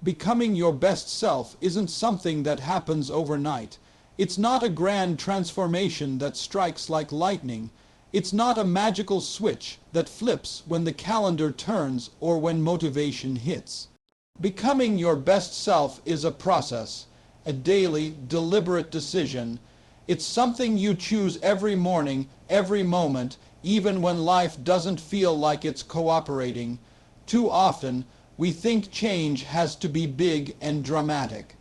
Becoming your best self isn't something that happens overnight. It's not a grand transformation that strikes like lightning. It's not a magical switch that flips when the calendar turns or when motivation hits. Becoming your best self is a process, a daily, deliberate decision. It's something you choose every morning, every moment, even when life doesn't feel like it's cooperating. Too often, we think change has to be big and dramatic.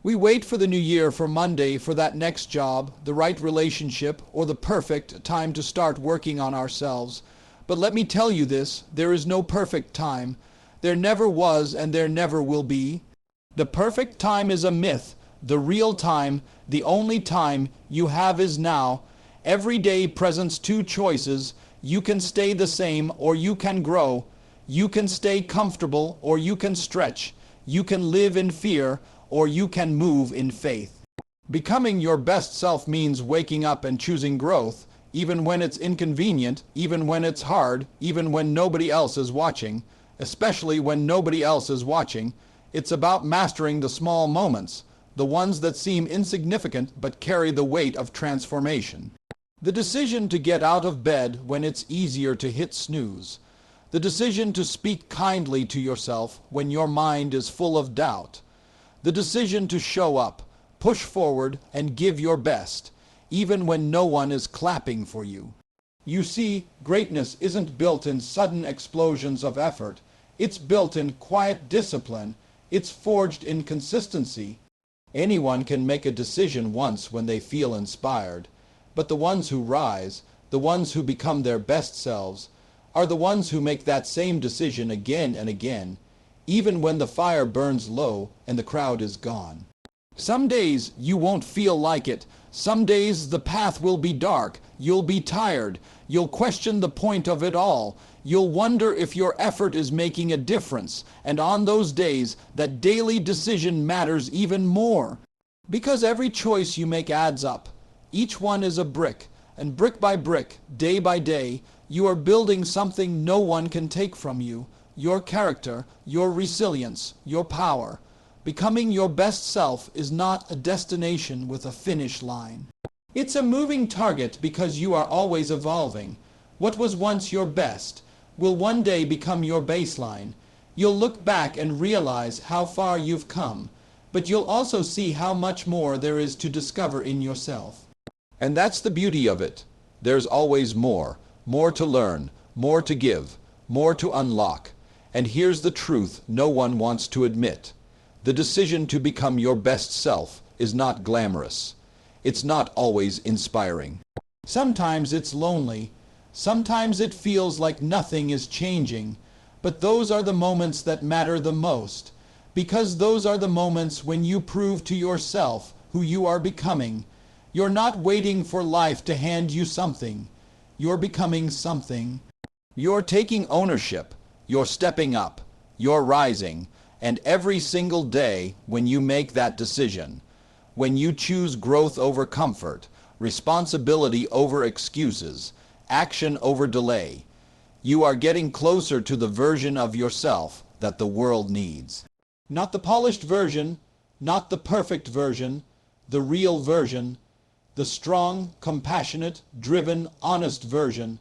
We wait for the new year, for Monday, for that next job, the right relationship, or the perfect time to start working on ourselves. But let me tell you this, there is no perfect time. There never was and there never will be. The perfect time is a myth. The real time, the only time you have is now. Every day presents two choices. You can stay the same or you can grow. You can stay comfortable or you can stretch. You can live in fear or you can move in faith. Becoming your best self means waking up and choosing growth, even when it's inconvenient, even when it's hard, even when nobody else is watching, especially when nobody else is watching. It's about mastering the small moments, the ones that seem insignificant but carry the weight of transformation. The decision to get out of bed when it's easier to hit snooze. The decision to speak kindly to yourself when your mind is full of doubt. The decision to show up, push forward, and give your best, even when no one is clapping for you. You see, greatness isn't built in sudden explosions of effort. It's built in quiet discipline. It's forged in consistency. Anyone can make a decision once when they feel inspired, but the ones who rise, the ones who become their best selves, are the ones who make that same decision again and again, even when the fire burns low and the crowd is gone. Some days you won't feel like it. Some days the path will be dark. You'll be tired. You'll question the point of it all. You'll wonder if your effort is making a difference. And on those days, that daily decision matters even more. Because every choice you make adds up. Each one is a brick. And brick by brick, day by day, you are building something no one can take from you. Your character, your resilience, your power. Becoming your best self is not a destination with a finish line. It's a moving target because you are always evolving. What was once your best will one day become your baseline. You'll look back and realize how far you've come, but you'll also see how much more there is to discover in yourself. And that's the beauty of it. There's always more to learn, more to give, more to unlock. And here's the truth no one wants to admit. The decision to become your best self is not glamorous. It's not always inspiring. Sometimes it's lonely. Sometimes it feels like nothing is changing. But those are the moments that matter the most. Because those are the moments when you prove to yourself who you are becoming. You're not waiting for life to hand you something. You're becoming something. You're taking ownership. You're stepping up. You're rising. And every single day when you make that decision, when you choose growth over comfort, responsibility over excuses, action over delay, you are getting closer to the version of yourself that the world needs. Not the polished version, not the perfect version, the real version, the strong, compassionate, driven, honest version,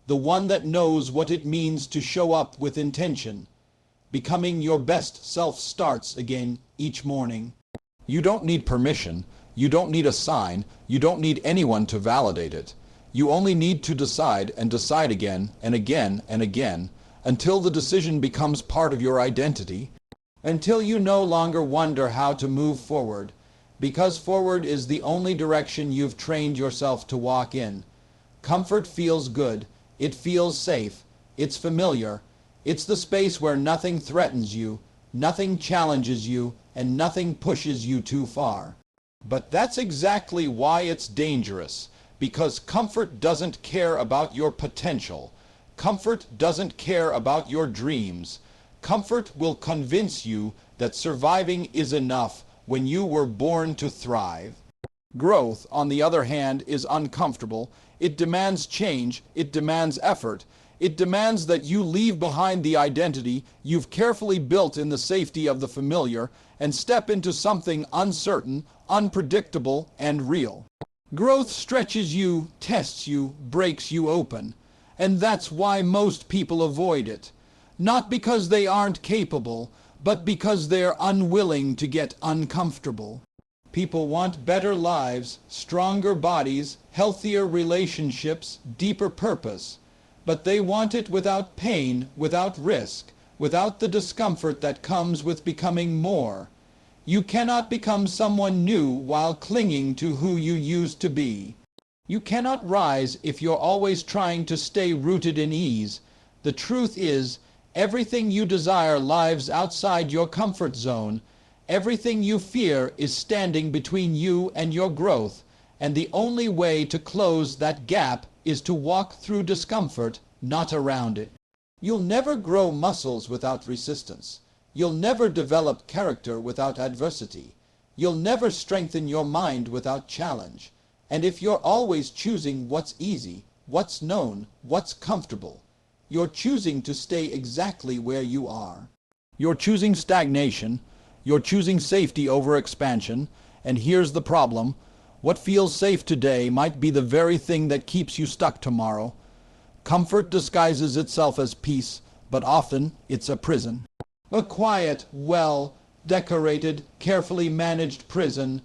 the one that knows what it means to show up with intention. Becoming your best self starts again each morning. You don't need permission. You don't need a sign. You don't need anyone to validate it. You only need to decide and decide again and again and again until the decision becomes part of your identity, until you no longer wonder how to move forward, because forward is the only direction you've trained yourself to walk in. Comfort feels good. It feels safe. It's familiar. It's the space where nothing threatens you, nothing challenges you, and nothing pushes you too far. But that's exactly why it's dangerous, because comfort doesn't care about your potential. Comfort doesn't care about your dreams. Comfort will convince you that surviving is enough when you were born to thrive. Growth, on the other hand, is uncomfortable. It demands change. It demands effort. It demands that you leave behind the identity you've carefully built in the safety of the familiar and step into something uncertain, unpredictable, and real. Growth stretches you, tests you, breaks you open. And that's why most people avoid it. Not because they aren't capable, but because they're unwilling to get uncomfortable. People want better lives, stronger bodies, healthier relationships, deeper purpose. But they want it without pain, without risk, without the discomfort that comes with becoming more. You cannot become someone new while clinging to who you used to be. You cannot rise if you're always trying to stay rooted in ease. The truth is, everything you desire lies outside your comfort zone. Everything you fear is standing between you and your growth, and the only way to close that gap is to walk through discomfort, not around it. You'll never grow muscles without resistance. You'll never develop character without adversity. You'll never strengthen your mind without challenge. And if you're always choosing what's easy, what's known, what's comfortable, you're choosing to stay exactly where you are. You're choosing stagnation. You're choosing safety over expansion. And here's the problem. What feels safe today might be the very thing that keeps you stuck tomorrow. Comfort disguises itself as peace, but often it's a prison. A quiet, well-decorated, carefully managed prison.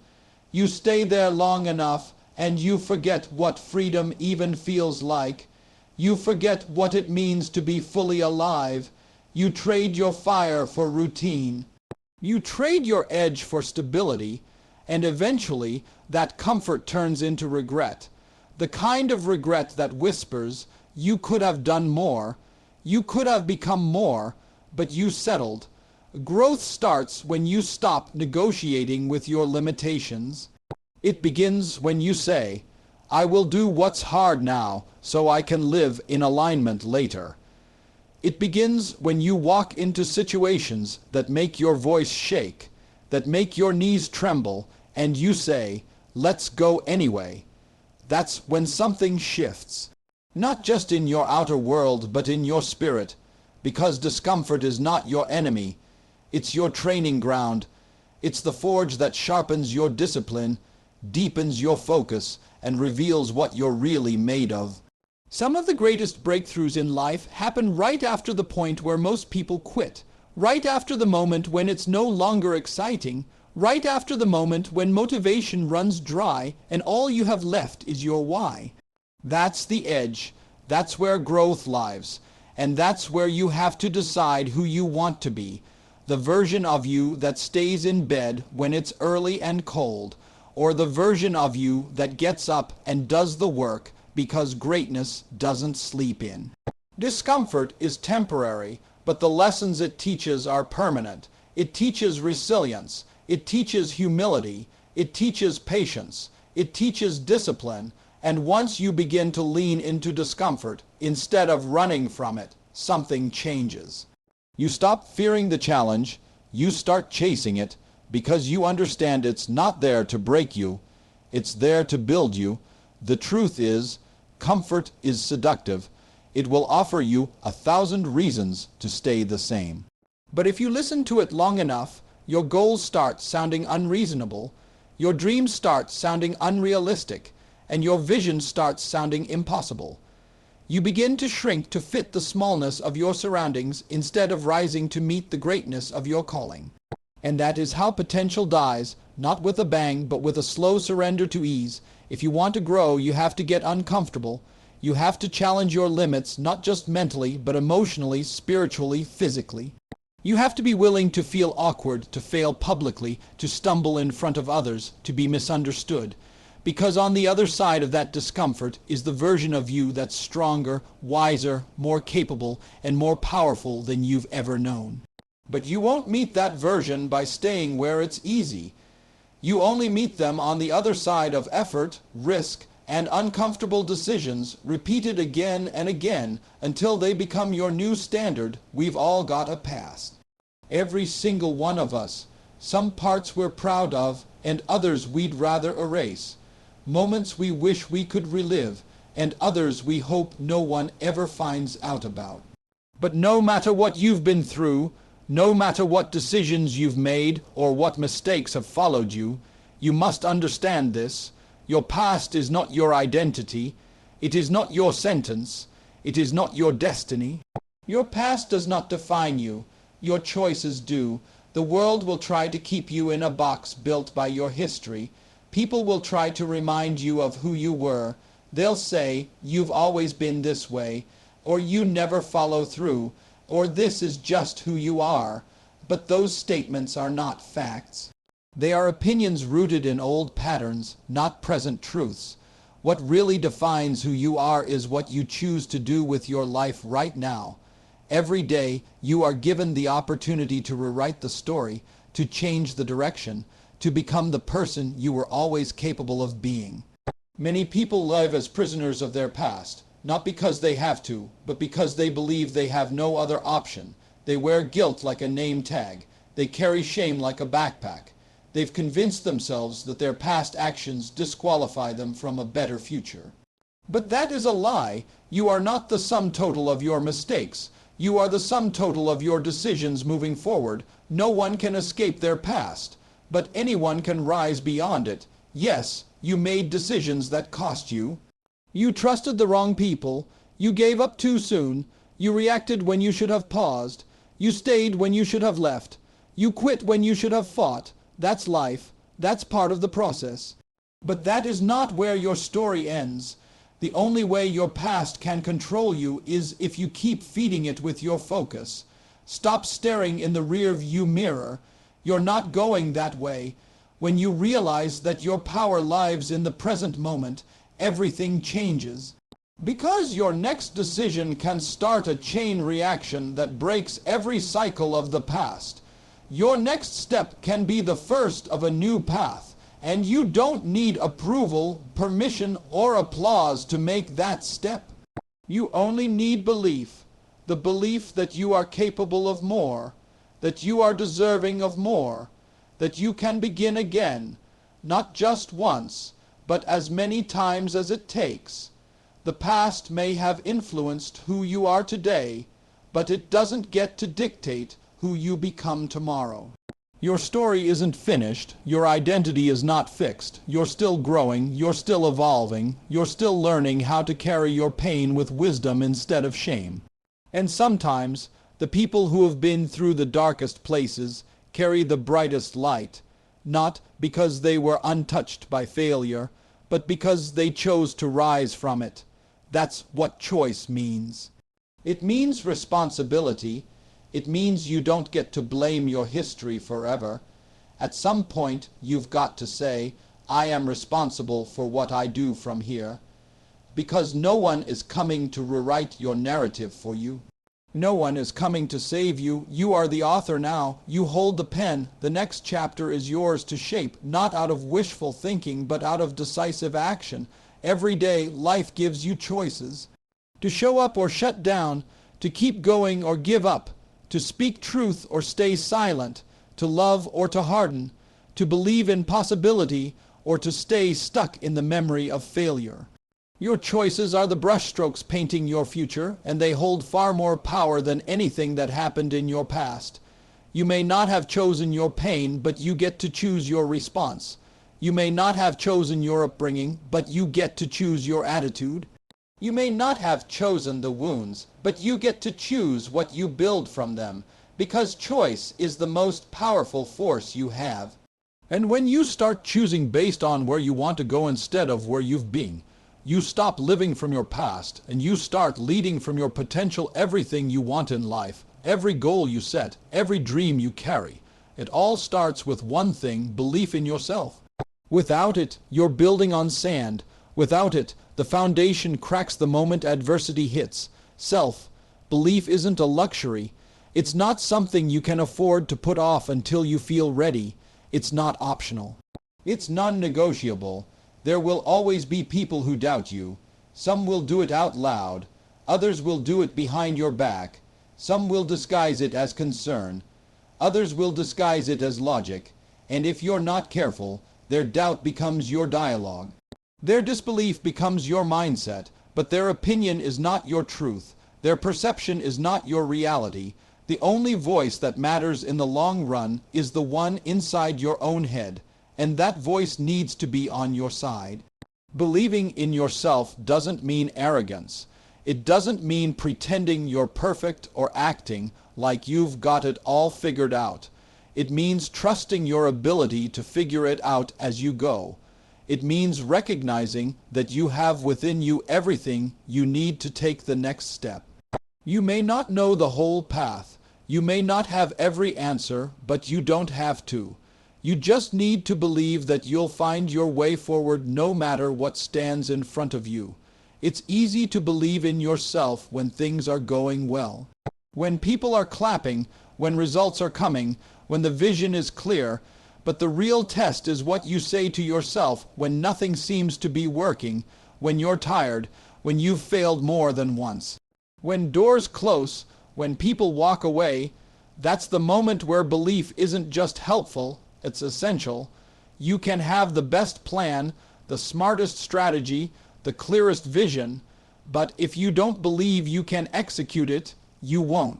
You stay there long enough, and you forget what freedom even feels like. You forget what it means to be fully alive. You trade your fire for routine. You trade your edge for stability, and eventually that comfort turns into regret. The kind of regret that whispers, you could have done more, you could have become more, but you settled. Growth starts when you stop negotiating with your limitations. It begins when you say, I will do what's hard now so I can live in alignment later. It begins when you walk into situations that make your voice shake, that make your knees tremble, and you say, let's go anyway. That's when something shifts. Not just in your outer world, but in your spirit. Because discomfort is not your enemy. It's your training ground. It's the forge that sharpens your discipline, deepens your focus, and reveals what you're really made of. Some of the greatest breakthroughs in life happen right after the point where most people quit. Right after the moment when it's no longer exciting. Right after the moment when motivation runs dry and all you have left is your why. That's the edge. That's where growth lies. And that's where you have to decide who you want to be. The version of you that stays in bed when it's early and cold, or the version of you that gets up and does the work because greatness doesn't sleep in. Discomfort is temporary, but the lessons it teaches are permanent. It teaches resilience. It teaches humility, it teaches patience, it teaches discipline, and once you begin to lean into discomfort, instead of running from it, something changes. You stop fearing the challenge, you start chasing it, because you understand it's not there to break you, it's there to build you. The truth is, comfort is seductive. It will offer you 1,000 reasons to stay the same. But if you listen to it long enough, your goals start sounding unreasonable, your dreams start sounding unrealistic, and your vision starts sounding impossible. You begin to shrink to fit the smallness of your surroundings instead of rising to meet the greatness of your calling. And that is how potential dies, not with a bang, but with a slow surrender to ease. If you want to grow, you have to get uncomfortable. You have to challenge your limits, not just mentally, but emotionally, spiritually, physically. You have to be willing to feel awkward, to fail publicly, to stumble in front of others, to be misunderstood. Because on the other side of that discomfort is the version of you that's stronger, wiser, more capable, and more powerful than you've ever known. But you won't meet that version by staying where it's easy. You only meet them on the other side of effort, risk, and uncomfortable decisions repeated again and again until they become your new standard. We've all got a past. Every single one of us. Some parts we're proud of and others we'd rather erase. Moments we wish we could relive and others we hope no one ever finds out about. But no matter what you've been through, no matter what decisions you've made or what mistakes have followed you, you must understand this. Your past is not your identity. It is not your sentence. It is not your destiny. Your past does not define you. Your choices do. The world will try to keep you in a box built by your history. People will try to remind you of who you were. They'll say, "You've always been this way," or "You never follow through," or "This is just who you are." But those statements are not facts. They are opinions rooted in old patterns, not present truths. What really defines who you are is what you choose to do with your life right now. Every day, you are given the opportunity to rewrite the story, to change the direction, to become the person you were always capable of being. Many people live as prisoners of their past, not because they have to, but because they believe they have no other option. They wear guilt like a name tag. They carry shame like a backpack. They've convinced themselves that their past actions disqualify them from a better future. But that is a lie. You are not the sum total of your mistakes. You are the sum total of your decisions moving forward. No one can escape their past, but anyone can rise beyond it. Yes, you made decisions that cost you. You trusted the wrong people. You gave up too soon. You reacted when you should have paused. You stayed when you should have left. You quit when you should have fought. That's life. That's part of the process. But that is not where your story ends. The only way your past can control you is if you keep feeding it with your focus. Stop staring in the rear view mirror. You're not going that way. When you realize that your power lies in the present moment, everything changes. Because your next decision can start a chain reaction that breaks every cycle of the past. Your next step can be the first of a new path, and you don't need approval, permission, or applause to make that step. You only need belief, the belief that you are capable of more, that you are deserving of more, that you can begin again, not just once, but as many times as it takes. The past may have influenced who you are today, but it doesn't get to dictate who you become tomorrow. Your story isn't finished. Your identity is not fixed. You're still growing. You're still evolving. You're still learning how to carry your pain with wisdom instead of shame. And sometimes, the people who have been through the darkest places carry the brightest light, not because they were untouched by failure, but because they chose to rise from it. That's what choice means. It means responsibility. It means you don't get to blame your history forever. At some point, you've got to say, "I am responsible for what I do from here." Because no one is coming to rewrite your narrative for you. No one is coming to save you. You are the author now. You hold the pen. The next chapter is yours to shape, not out of wishful thinking, but out of decisive action. Every day, life gives you choices. To show up or shut down, to keep going or give up, to speak truth or stay silent, to love or to harden, to believe in possibility or to stay stuck in the memory of failure. Your choices are the brushstrokes painting your future, and they hold far more power than anything that happened in your past. You may not have chosen your pain, but you get to choose your response. You may not have chosen your upbringing, but you get to choose your attitude. You may not have chosen the wounds, but you get to choose what you build from them, because choice is the most powerful force you have. And when you start choosing based on where you want to go instead of where you've been, you stop living from your past, and you start leading from your potential. Everything you want in life, every goal you set, every dream you carry. It all starts with one thing: belief in yourself. Without it, you're building on sand. Without it, the foundation cracks the moment adversity hits. Self-belief isn't a luxury. It's not something you can afford to put off until you feel ready. It's not optional. It's non-negotiable. There will always be people who doubt you. Some will do it out loud. Others will do it behind your back. Some will disguise it as concern. Others will disguise it as logic. And if you're not careful, their doubt becomes your dialogue. Their disbelief becomes your mindset. but their opinion is not your truth. Their perception is not your reality. The only voice that matters in the long run is the one inside your own head, and that voice needs to be on your side. Believing in yourself doesn't mean arrogance. It doesn't mean pretending you're perfect or acting like you've got it all figured out. It means trusting your ability to figure it out as you go. It means recognizing that you have within you everything you need to take the next step. You may not know the whole path. You may not have every answer, but you don't have to. You just need to believe that you'll find your way forward no matter what stands in front of you. It's easy to believe in yourself when things are going well. When people are clapping, when results are coming, when the vision is clear, but the real test is what you say to yourself when nothing seems to be working, when you're tired, when you've failed more than once. When doors close, when people walk away, that's the moment where belief isn't just helpful, it's essential. You can have the best plan, the smartest strategy, the clearest vision, but if you don't believe you can execute it, you won't.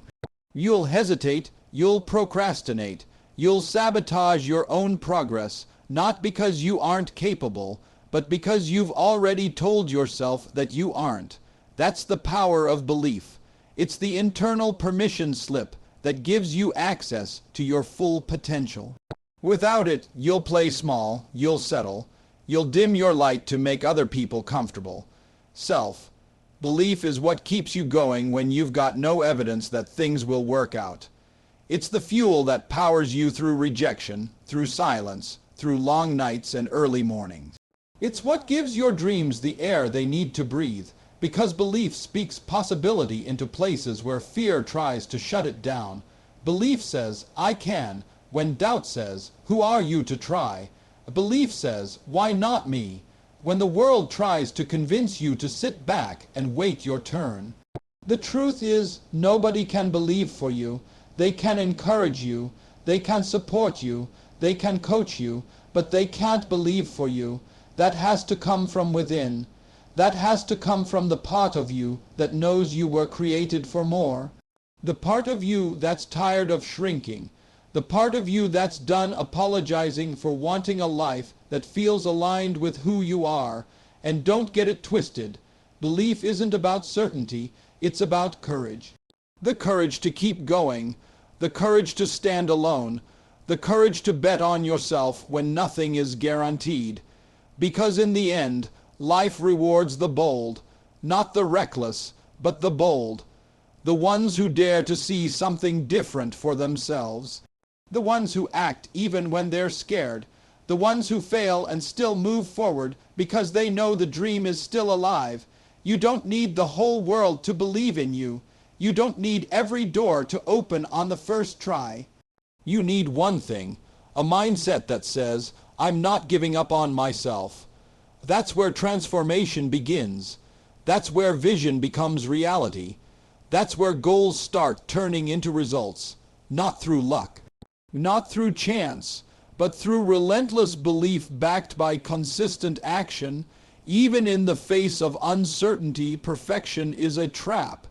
You'll hesitate, you'll procrastinate, you'll sabotage your own progress, not because you aren't capable, but because you've already told yourself that you aren't. That's the power of belief. It's the internal permission slip that gives you access to your full potential. Without it, you'll play small, you'll settle, you'll dim your light to make other people comfortable. Belief is what keeps you going when you've got no evidence that things will work out. It's the fuel that powers you through rejection, through silence, through long nights and early mornings. It's what gives your dreams the air they need to breathe, because belief speaks possibility into places where fear tries to shut it down. Belief says, I can, when doubt says, who are you to try? Belief says, why not me? When the world tries to convince you to sit back and wait your turn. The truth is, nobody can believe for you. They can encourage you. They can support you. They can coach you. But they can't believe for you. That has to come from within. That has to come from the part of you that knows you were created for more. The part of you that's tired of shrinking. The part of you that's done apologizing for wanting a life that feels aligned with who you are. And don't get it twisted. Belief isn't about certainty, it's about courage. The courage to keep going, the courage to stand alone, the courage to bet on yourself when nothing is guaranteed. Because in the end, life rewards the bold, not the reckless, but the bold. The ones who dare to see something different for themselves. The ones who act even when they're scared. The ones who fail and still move forward because they know the dream is still alive. You don't need the whole world to believe in you. You don't need every door to open on the first try. You need one thing, a mindset that says, I'm not giving up on myself. That's where transformation begins. That's where vision becomes reality. That's where goals start turning into results, not through luck. Not through chance, but through relentless belief backed by consistent action. Even in the face of uncertainty, perfection is a trap.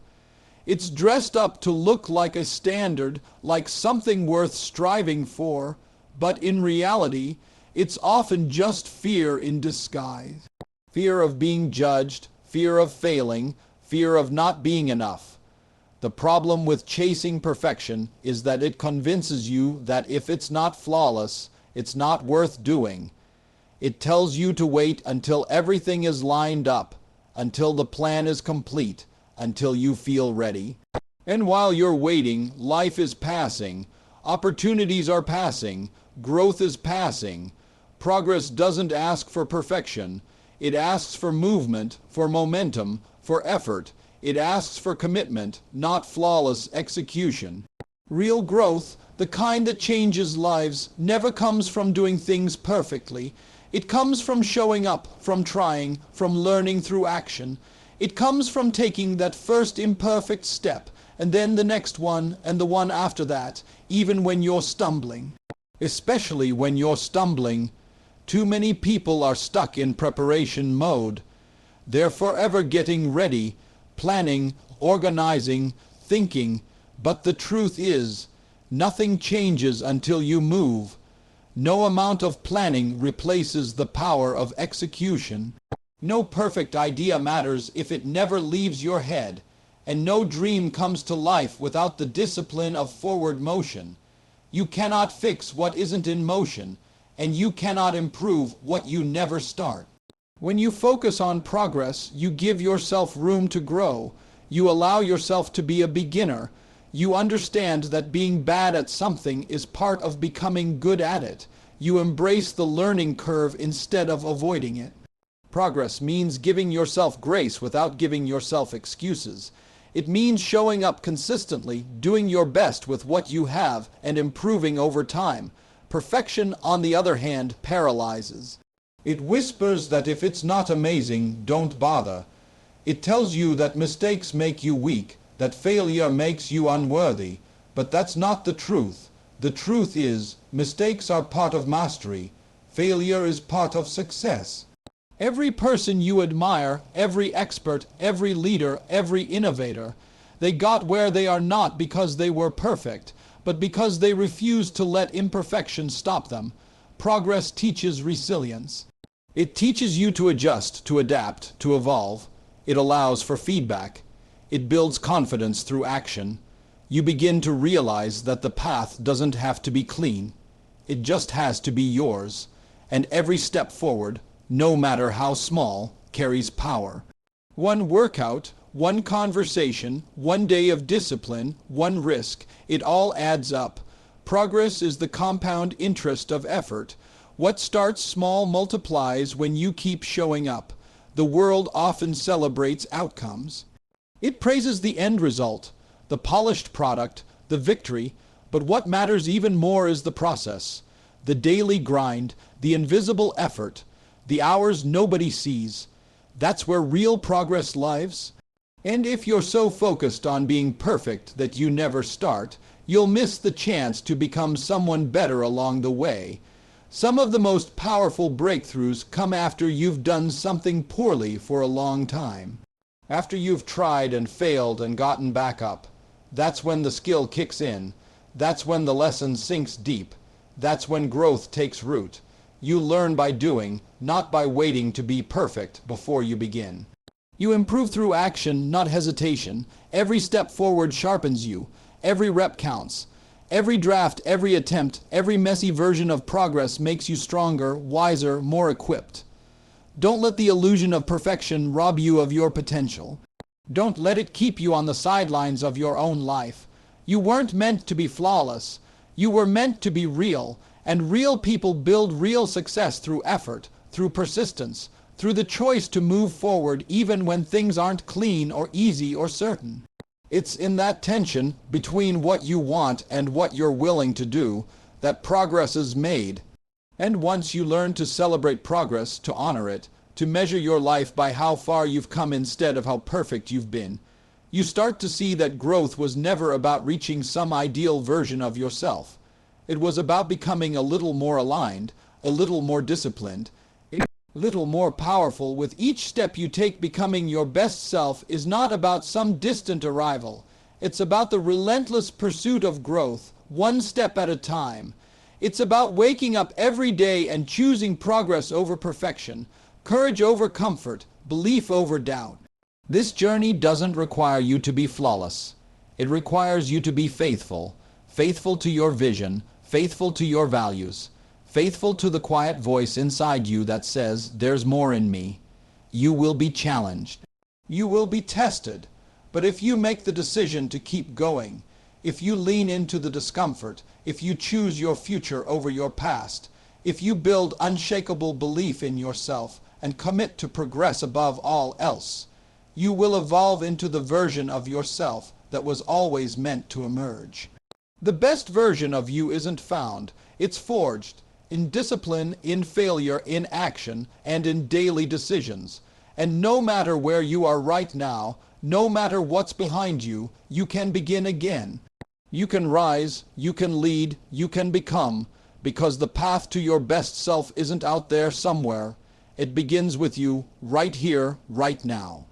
It's dressed up to look like a standard, like something worth striving for, but in reality, it's often just fear in disguise. Fear of being judged, fear of failing, fear of not being enough. The problem with chasing perfection is that it convinces you that if it's not flawless, it's not worth doing. It tells you to wait until everything is lined up, until the plan is complete, until you feel ready. And while you're waiting, life is passing, opportunities are passing, growth is passing. Progress doesn't ask for perfection. It asks for movement, for momentum, for effort. It asks for commitment, not flawless execution. Real growth, the kind that changes lives, never comes from doing things perfectly. It comes from showing up, from trying, from learning through action. It comes from taking that first imperfect step, and then the next one, and the one after that, even when you're stumbling. Especially when you're stumbling. Too many people are stuck in preparation mode. They're forever getting ready, planning, organizing, thinking, but the truth is, nothing changes until you move. No amount of planning replaces the power of execution. No perfect idea matters if it never leaves your head, and no dream comes to life without the discipline of forward motion. You cannot fix what isn't in motion, and you cannot improve what you never start. When you focus on progress, you give yourself room to grow. You allow yourself to be a beginner. You understand that being bad at something is part of becoming good at it. You embrace the learning curve instead of avoiding it. Progress means giving yourself grace without giving yourself excuses. It means showing up consistently, doing your best with what you have, and improving over time. Perfection, on the other hand, paralyzes. It whispers that if it's not amazing, don't bother. It tells you that mistakes make you weak, that failure makes you unworthy. But that's not the truth. The truth is, mistakes are part of mastery. Failure is part of success. Every person you admire, every expert, every leader, every innovator, they got where they are not because they were perfect, but because they refused to let imperfection stop them. Progress teaches resilience. It teaches you to adjust, to adapt, to evolve. It allows for feedback. It builds confidence through action. You begin to realize that the path doesn't have to be clean. It just has to be yours. And every step forward, no matter how small, carries power. One workout, one conversation, one day of discipline, one risk, it all adds up. Progress is the compound interest of effort. What starts small multiplies when you keep showing up. The world often celebrates outcomes. It praises the end result, the polished product, the victory, but what matters even more is the process, the daily grind, the invisible effort, the hours nobody sees. That's where real progress lives. And if you're so focused on being perfect that you never start, you'll miss the chance to become someone better along the way. Some of the most powerful breakthroughs come after you've done something poorly for a long time. After you've tried and failed and gotten back up. That's when the skill kicks in. That's when the lesson sinks deep. That's when growth takes root. You learn by doing, not by waiting to be perfect before you begin. You improve through action, not hesitation. Every step forward sharpens you. Every rep counts. Every draft, every attempt, every messy version of progress makes you stronger, wiser, more equipped. Don't let the illusion of perfection rob you of your potential. Don't let it keep you on the sidelines of your own life. You weren't meant to be flawless. You were meant to be real, and real people build real success through effort, through persistence, through the choice to move forward even when things aren't clean or easy or certain. It's in that tension between what you want and what you're willing to do that progress is made. And once you learn to celebrate progress, to honor it, to measure your life by how far you've come instead of how perfect you've been, you start to see that growth was never about reaching some ideal version of yourself. It was about becoming a little more aligned, a little more disciplined, a little more powerful. With each step you take, becoming your best self is not about some distant arrival. It's about the relentless pursuit of growth, one step at a time. It's about waking up every day and choosing progress over perfection, courage over comfort, belief over doubt. This journey doesn't require you to be flawless. It requires you to be faithful, faithful to your vision, faithful to your values, faithful to the quiet voice inside you that says, "There's more in me." You will be challenged. You will be tested. But if you make the decision to keep going, if you lean into the discomfort, if you choose your future over your past, if you build unshakable belief in yourself and commit to progress above all else, you will evolve into the version of yourself that was always meant to emerge. The best version of you isn't found. It's forged in discipline, in failure, in action, and in daily decisions. And no matter where you are right now, no matter what's behind you, you can begin again. You can rise, you can lead, you can become, because the path to your best self isn't out there somewhere. It begins with you right here, right now.